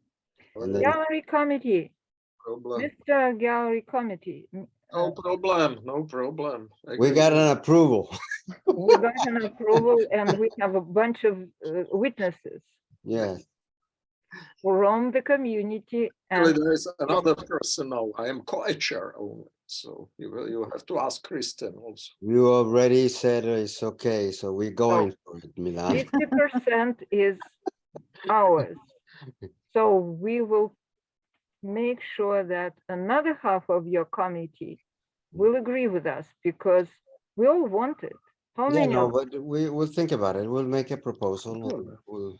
And then Gallery committee, Problem. Mr. Gallery committee. No problem. No problem. we got an approval. We got an approval and we have a bunch of witnesses Yes. from the community. Actually, And there is another person now. I am co-chair only, so you have to ask Kristen also. You already said it's okay, so we're going for it, Milan. 50% is ours. So we will make sure that another half of your committee will agree with us, because we all want it. How Yeah, many no, of but we'll think about it. We'll make a proposal. And we'll,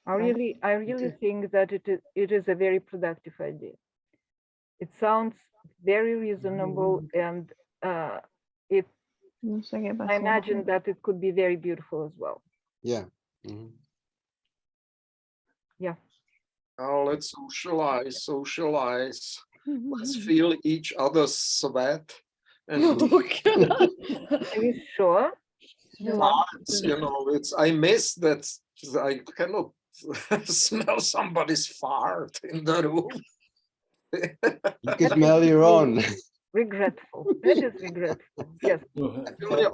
I really think that it is a very productive idea. It sounds very reasonable, and I imagine that it could be very beautiful as well. yeah. Mhm. Yeah. Now let's socialize. Let's feel each other's sweat and Are you sure? farts, I miss that. I cannot smell somebody's fart in the room. You can smell your own. Regretful. That is regretful. Yes. Your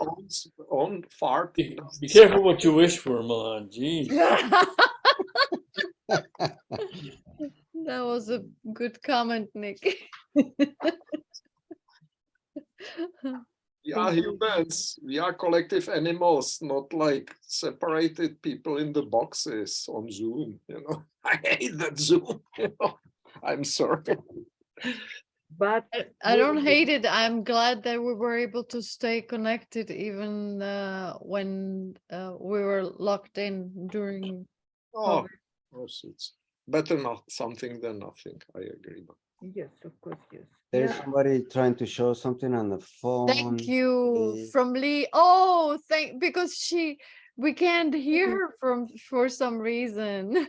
own fart. Be careful what you wish for, Milan. Geez. That was a good comment, Nick. We are humans. We are collective animals, not like separated people in the boxes on Zoom. You know, I hate that Zoom. You know, I'm sorry. But I don't hate it. I'm glad that we were able to stay connected even when we were locked in during. Oh, of course, it's better not something than nothing. I agree. yes, of course, yes. There's Yeah. somebody trying to show something on the phone. Thank you please. from Lee. Oh, because we can't hear her for some reason.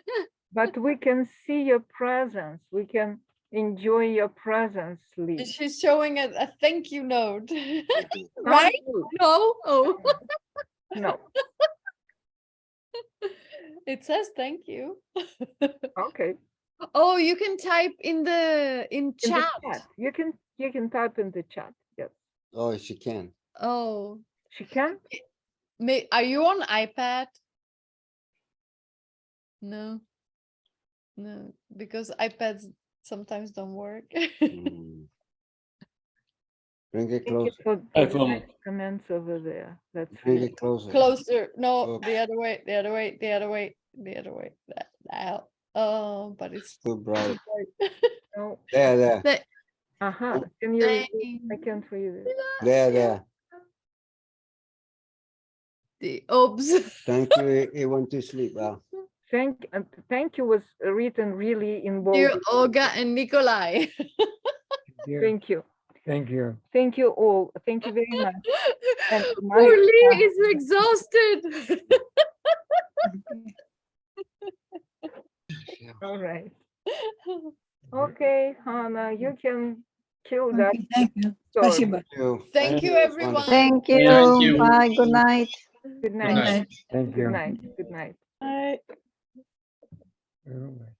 But we can see your presence. We can enjoy your presence, Lee. She's showing a thank you note. Not Right? you. No. Oh. No. It says thank you. Okay. Oh, you can type in In the chat. chat. You can type in the chat. Yes. Oh, she can. Oh, She can? are you on iPad? No, because iPads sometimes don't work. Mm. Bring it Thank you closer. for the iPhone. nice comments over there. That's Bring really it closer. Closer. No, Oh. the other way. The other way. The other way. The other way. That. Oh, but it's Too bright. no. There. Uh-huh. Can you read it? I Thank can't read it. There. the oops. Thank you. It went to sleep. Wow. Thank you was written really in bold. Dear Olga and Nikolay. Dear, Thank you. thank you. Thank you all. Thank you very much. And Poor Lee my- is exhausted. all right. Okay, Hannah, you can kill that. Okay, thank you. story. Спасибо. Thank you, It's everyone. wonderful. Thank you. Thank you. Bye. Good night. Good night. night. Thank Good you. night. Good night. Bye. Bye.